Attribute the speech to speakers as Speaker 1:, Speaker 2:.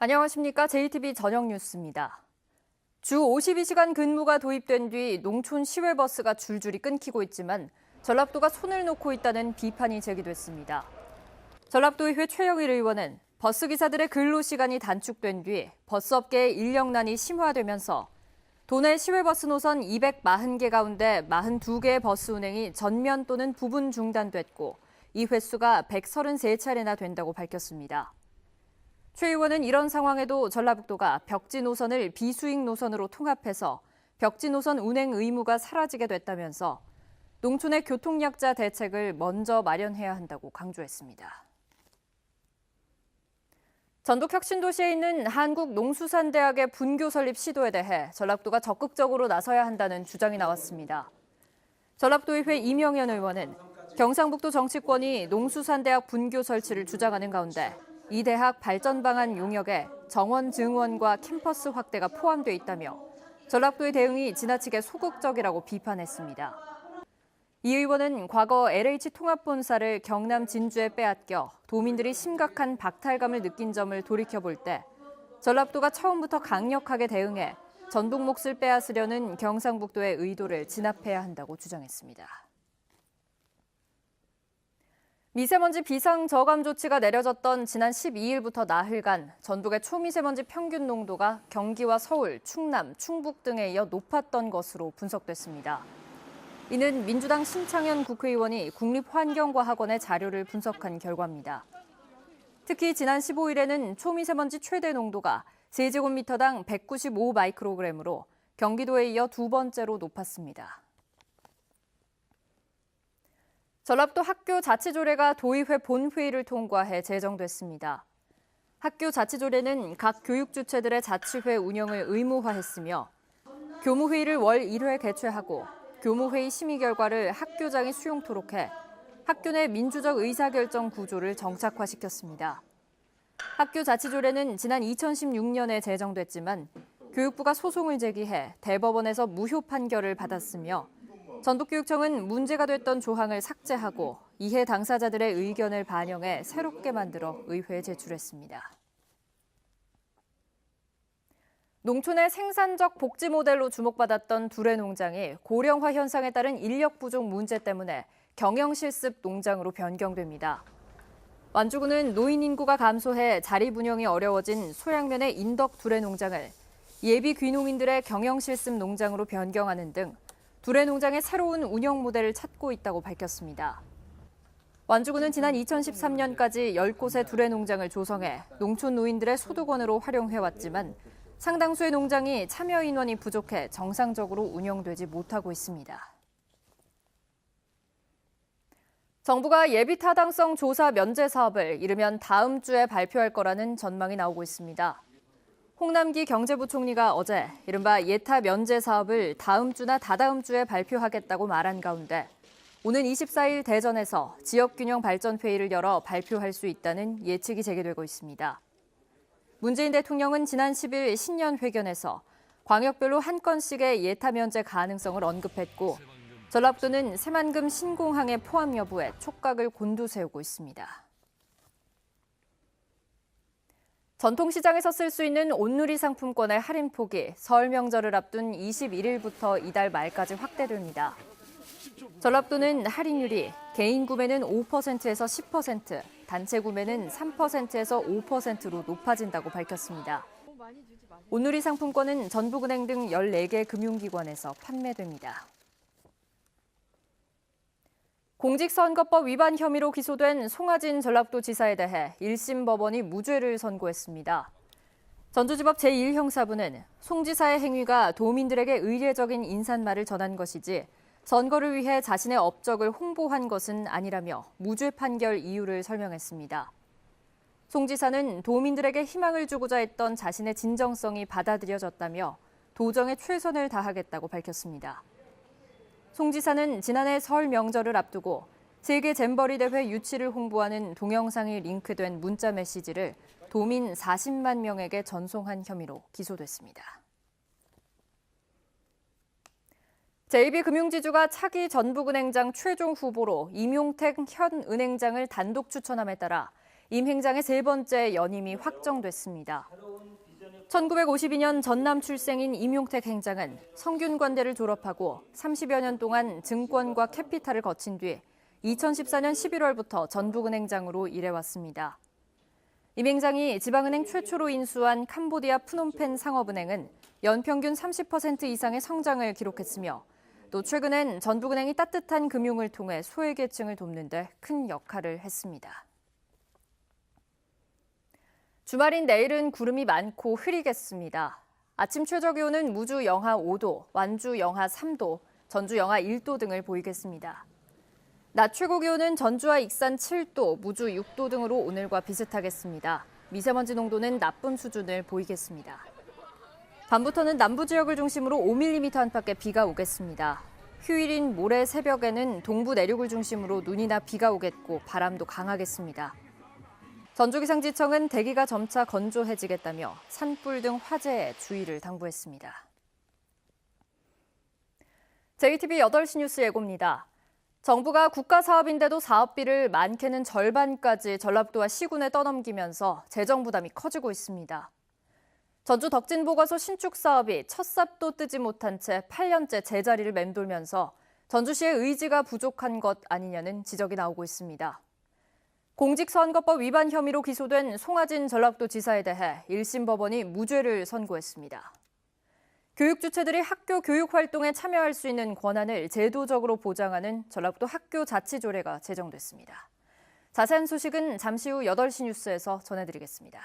Speaker 1: 안녕하십니까. JTB 저녁 뉴스입니다. 주 52시간 근무가 도입된 뒤 농촌 시외버스가 줄줄이 끊기고 있지만 전라북도가 손을 놓고 있다는 비판이 제기됐습니다. 전라북도의회 최영일 의원은 버스기사들의 근로시간이 단축된 뒤 버스업계의 인력난이 심화되면서 도내 시외버스 노선 240개 가운데 42개의 버스 운행이 전면 또는 부분 중단됐고 이 횟수가 133차례나 된다고 밝혔습니다. 최 의원은 이런 상황에도 전라북도가 벽지 노선을 비수익 노선으로 통합해서 벽지 노선 운행 의무가 사라지게 됐다면서 농촌의 교통약자 대책을 먼저 마련해야 한다고 강조했습니다. 전북 혁신도시에 있는 한국농수산대학의 분교 설립 시도에 대해 전라북도가 적극적으로 나서야 한다는 주장이 나왔습니다. 전라북도의회 이명현 의원은 경상북도 정치권이 농수산대학 분교 설치를 주장하는 가운데 이 대학 발전 방안 용역에 정원 증원과 캠퍼스 확대가 포함돼 있다며 전라북도의 대응이 지나치게 소극적이라고 비판했습니다. 이 의원은 과거 LH통합본사를 경남 진주에 빼앗겨 도민들이 심각한 박탈감을 느낀 점을 돌이켜볼 때 전라북도가 처음부터 강력하게 대응해 전북 몫을 빼앗으려는 경상북도의 의도를 진압해야 한다고 주장했습니다. 미세먼지 비상저감 조치가 내려졌던 지난 12일부터 나흘간 전북의 초미세먼지 평균 농도가 경기와 서울, 충남, 충북 등에 이어 높았던 것으로 분석됐습니다. 이는 민주당 신창현 국회의원이 국립환경과학원의 자료를 분석한 결과입니다. 특히 지난 15일에는 초미세먼지 최대 농도가 세제곱미터당 195 마이크로그램으로 경기도에 이어 두 번째로 높았습니다. 전라북도 학교자치조례가 도의회 본회의를 통과해 제정됐습니다. 학교자치조례는 각 교육주체들의 자치회 운영을 의무화했으며 교무회의를 월 1회 개최하고 교무회의 심의 결과를 학교장이 수용토록 해 학교 내 민주적 의사결정 구조를 정착화시켰습니다. 학교자치조례는 지난 2016년에 제정됐지만 교육부가 소송을 제기해 대법원에서 무효 판결을 받았으며 전북교육청은 문제가 됐던 조항을 삭제하고 이해 당사자들의 의견을 반영해 새롭게 만들어 의회에 제출했습니다. 농촌의 생산적 복지 모델로 주목받았던 두레 농장이 고령화 현상에 따른 인력 부족 문제 때문에 경영실습 농장으로 변경됩니다. 완주군은 노인 인구가 감소해 자리 분영이 어려워진 소양면의 인덕 두레 농장을 예비 귀농인들의 경영실습 농장으로 변경하는 등 두레 농장의 새로운 운영 모델을 찾고 있다고 밝혔습니다. 완주군은 지난 2013년까지 10곳의 두레 농장을 조성해 농촌 노인들의 소득원으로 활용해왔지만 상당수의 농장이 참여 인원이 부족해 정상적으로 운영되지 못하고 있습니다. 정부가 예비타당성 조사 면제 사업을 이르면 다음 주에 발표할 거라는 전망이 나오고 있습니다. 홍남기 경제부총리가 어제 이른바 예타 면제 사업을 다음 주나 다다음 주에 발표하겠다고 말한 가운데 오는 24일 대전에서 지역균형 발전회의를 열어 발표할 수 있다는 예측이 제기되고 있습니다. 문재인 대통령은 지난 10일 신년회견에서 광역별로 한 건씩의 예타 면제 가능성을 언급했고 전라북도는 새만금 신공항의 포함 여부에 촉각을 곤두세우고 있습니다. 전통시장에서 쓸 수 있는 온누리 상품권의 할인폭이 설 명절을 앞둔 21일부터 이달 말까지 확대됩니다. 전라북도는 할인율이 개인 구매는 5%에서 10%, 단체 구매는 3%에서 5%로 높아진다고 밝혔습니다. 온누리 상품권은 전북은행 등 14개 금융기관에서 판매됩니다. 공직선거법 위반 혐의로 기소된 송하진 전라북도지사에 대해 1심 법원이 무죄를 선고했습니다. 전주지법 제1형사부는 송 지사의 행위가 도민들에게 의례적인 인사말을 전한 것이지 선거를 위해 자신의 업적을 홍보한 것은 아니라며 무죄 판결 이유를 설명했습니다. 송 지사는 도민들에게 희망을 주고자 했던 자신의 진정성이 받아들여졌다며 도정에 최선을 다하겠다고 밝혔습니다. 송 지사는 지난해 설 명절을 앞두고 세계 잼버리 대회 유치를 홍보하는 동영상이 링크된 문자 메시지를 도민 40만 명에게 전송한 혐의로 기소됐습니다. JB금융지주가 차기 전북은행장 최종 후보로 임용택 현 은행장을 단독 추천함에 따라 임 행장의 세 번째 연임이 확정됐습니다. 1952년 전남 출생인 임용택 행장은 성균관대를 졸업하고 30여 년 동안 증권과 캐피탈을 거친 뒤 2014년 11월부터 전북은행장으로 일해왔습니다. 임 행장이 지방은행 최초로 인수한 캄보디아 프놈펜 상업은행은 연평균 30% 이상의 성장을 기록했으며 또 최근엔 전북은행이 따뜻한 금융을 통해 소외계층을 돕는 데 큰 역할을 했습니다. 주말인 내일은 구름이 많고 흐리겠습니다. 아침 최저기온은 무주 영하 5도, 완주 영하 3도, 전주 영하 1도 등을 보이겠습니다. 낮 최고 기온은 전주와 익산 7도, 무주 6도 등으로 오늘과 비슷하겠습니다. 미세먼지 농도는 나쁨 수준을 보이겠습니다. 밤부터는 남부 지역을 중심으로 5mm 안팎의 비가 오겠습니다. 휴일인 모레 새벽에는 동부 내륙을 중심으로 눈이나 비가 오겠고 바람도 강하겠습니다. 전주기상지청은 대기가 점차 건조해지겠다며 산불 등 화재에 주의를 당부했습니다. JTBC 8시 뉴스 예고입니다. 정부가 국가사업인데도 사업비를 많게는 절반까지 전라도와 시군에 떠넘기면서 재정 부담이 커지고 있습니다. 전주 덕진보가소 신축 사업이 첫 삽도 뜨지 못한 채 8년째 제자리를 맴돌면서 전주시의 의지가 부족한 것 아니냐는 지적이 나오고 있습니다. 공직선거법 위반 혐의로 기소된 송하진 전라도 지사에 대해 1심 법원이 무죄를 선고했습니다. 교육 주체들이 학교 교육 활동에 참여할 수 있는 권한을 제도적으로 보장하는 전라도 학교자치조례가 제정됐습니다. 자세한 소식은 잠시 후 8시 뉴스에서 전해드리겠습니다.